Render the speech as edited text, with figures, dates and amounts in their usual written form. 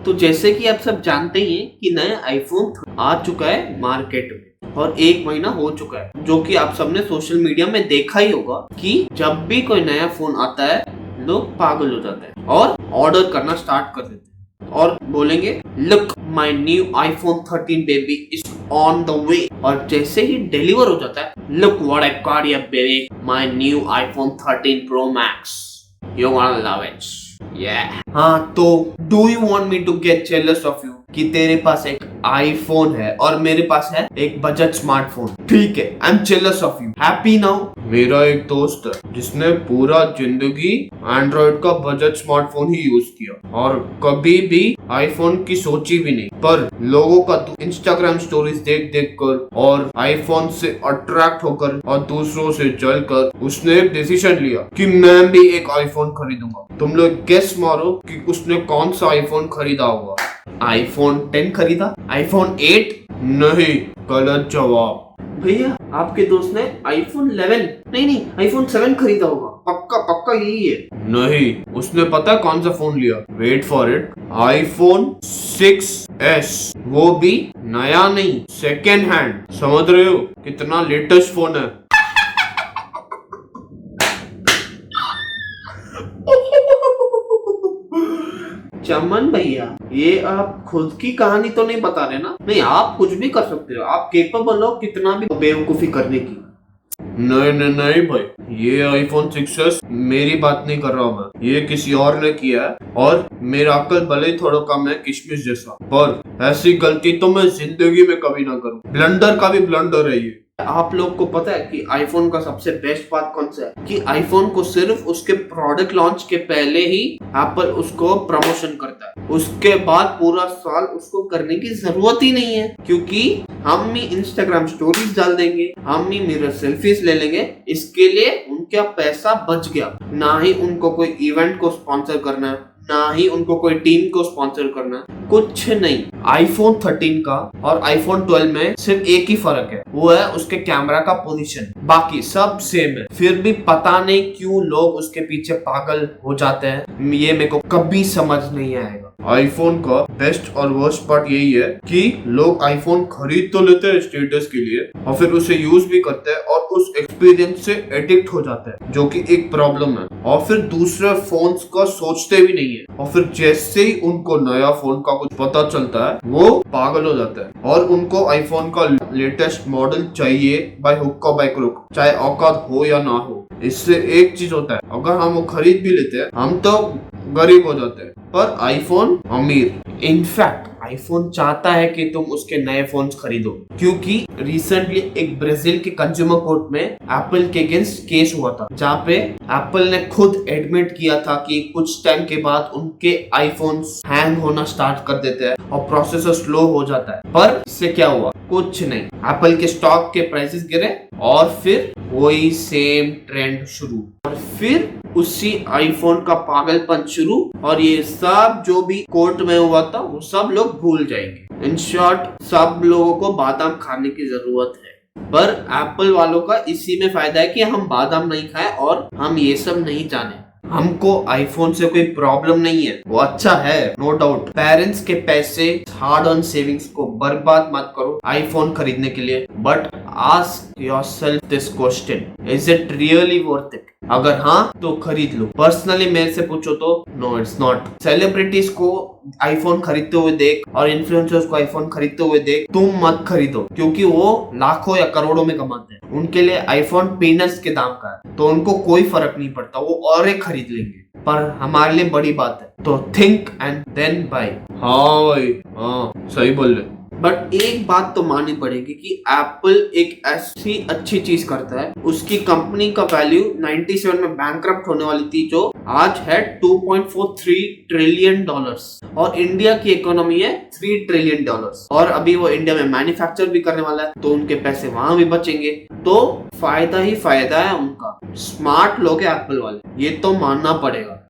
तो जैसे कि आप सब जानते ही हैं कि नया आईफोन आ चुका है मार्केट में और 1 महीना हो चुका है, जो कि आप सबने सोशल मीडिया में देखा ही होगा कि जब भी कोई नया फोन आता है लोग पागल हो जाते हैं और ऑर्डर करना स्टार्ट कर देते हैं और बोलेंगे look my new iPhone 13 baby is on the way. और जैसे ही डिलीवर हो जाता है लुक व्हाट आई गॉट या baby my new iPhone 13 pro max you gonna love it. हाँ, तो do you want me to get jealous of you कि तेरे पास एक आईफोन है और मेरे पास है एक बजट स्मार्टफोन? ठीक है, I am jealous of you. Happy now? मेरा एक दोस्त है जिसने पूरा जिंदगी एंड्रॉइड का बजट स्मार्टफोन ही यूज किया और कभी भी आईफोन की सोची भी नहीं, पर लोगों का इंस्टाग्राम स्टोरीज देख देख कर और आईफोन से अट्रैक्ट होकर और दूसरों से जलकर उसने एक डिसीजन लिया कि मैं भी एक आईफोन खरीदूंगा। तुम लोग गेस मारो कि उसने कौन सा आईफोन खरीदा होगा? आईफोन 10 खरीदा? आईफोन 8? नहीं, गलत जवाब। भैया, आपके दोस्त ने आईफोन 11 नहीं आईफोन 7 खरीदा होगा। पक्का पक्का यही है? नहीं, उसने पता कौन सा फोन लिया? Wait for it, iPhone 6s, वो भी नया नहीं, सेकेंड हैंड। समझ रहे हो कितना लेटेस्ट फोन है? चमन भैया, ये आप खुद की कहानी तो नहीं बता रहे ना? नहीं, आप कुछ भी कर सकते हो, आप केपेबल हो कितना भी बेवकूफी करने की। नहीं भाई, ये आईफोन 6s मेरी बात नहीं कर रहा हूँ मैं, ये किसी और ने किया है और मेरा अक्ल भले ही थोड़ा कम है किशमिश जैसा, पर ऐसी गलती तो मैं जिंदगी में कभी ना करूँ। ब्लंडर का भी ब्लंडर है ये। आप लोग को पता है कि आईफोन का सबसे बेस्ट बात कौन सा है? कि आईफोन को सिर्फ उसके प्रोडक्ट लॉन्च के पहले ही एप्पल उसको प्रमोशन करता है, उसके बाद पूरा साल उसको करने की जरूरत ही नहीं है, क्योंकि हम ही इंस्टाग्राम स्टोरीज डाल देंगे, हम ही मिरर सेल्फीज ले लेंगे। इसके लिए उनका पैसा बच गया। ना ही उनको कोई इवेंट को स्पॉन्सर करना है, ना ही उनको कोई टीम को स्पॉन्सर करना है, कुछ नहीं। आईफोन 13 का और आईफोन 12 में सिर्फ एक ही फर्क है, वो है उसके कैमरा का पोजीशन, बाकी सब सेम है। फिर भी पता नहीं क्यों लोग उसके पीछे पागल हो जाते हैं, ये मेरे को कभी समझ नहीं आएगा। आईफोन का बेस्ट और वर्स्ट पार्ट यही है कि लोग आईफोन खरीद तो लेते हैं स्टेटस के लिए और फिर उसे यूज भी करते हैं और उस एक्सपीरियंस से एडिक्ट हो जाते हैं, जो कि एक प्रॉब्लम है, और फिर दूसरे फोन्स का सोचते भी नहीं है, और फिर जैसे ही उनको नया फोन का कुछ पता चलता है वो पागल हो जाता है और उनको आईफोन का लेटेस्ट मॉडल चाहिए बाय हुक और बाय क्रुक, चाहे औकात हो या ना हो। इससे एक चीज होता है, अगर हम वो खरीद भी लेते हैं हम तो गरीब हो जाते हैं, पर आईफोन अमीर। इनफैक्ट आईफोन चाहता है कि तुम उसके नए फोन्स खरीदो, क्योंकि रिसेंटली एक ब्राजील के कंज्यूमर कोर्ट में एप्पल के अगेंस्ट केस हुआ था, जहाँ पे एप्पल ने खुद एडमिट किया था कि कुछ टाइम के बाद उनके आईफोन्स हैंग होना स्टार्ट कर देते हैं और प्रोसेसर स्लो हो जाता है। पर इससे क्या हुआ? कुछ नहीं, एप्पल के स्टॉक के प्राइसेस गिरे और फिर वही सेम ट्रेंड शुरू, और फिर उसी आईफोन का पागलपन शुरू, और ये सब जो भी कोर्ट में हुआ था वो सब लोग भूल जाएंगे। इन शॉर्ट, सब लोगों को बादाम खाने की जरूरत है, पर एप्पल वालों का इसी में फायदा है कि हम बादाम नहीं खाएं और हम ये सब नहीं जाने। हमको आईफोन से कोई प्रॉब्लम नहीं है, वो अच्छा है नो डाउट। पेरेंट्स के पैसे, हार्ड अर्न सेविंग्स को बर्बाद मत करो आईफोन खरीदने के लिए, but ask yourself this question, is it really worth it? अगर हाँ तो खरीद लो। पर्सनली मेरे से पूछो तो नो, इट्स नॉट। सेलिब्रिटीज को आईफोन खरीदते हुए देख और इन्फ्लुएंसर्स को आईफोन खरीदते हुए देख, तुम मत खरीदो, क्योंकि वो लाखों या करोड़ों में कमाते हैं। उनके लिए आईफोन पीनट्स के दाम का है, तो उनको कोई फर्क नहीं पड़ता, वो और एक खरीद लेंगे। पर हमारे लिए बड़ी बात है, तो थिंक एंड देन बाय। हाँ भाई, हाँ सही बोल रहे। बट एक बात तो माननी पड़ेगी कि एप्पल एक ऐसी अच्छी चीज करता है, उसकी कंपनी का वैल्यू 97 में बैंकरप्ट होने वाली थी, जो आज है $2.43 ट्रिलियन, और इंडिया की इकोनॉमी है $3 ट्रिलियन, और अभी वो इंडिया में मैन्युफैक्चर भी करने वाला है, तो उनके पैसे वहां भी बचेंगे, तो फायदा ही फायदा है उनका। स्मार्ट लोग हैं एप्पल वाले, ये तो मानना पड़ेगा।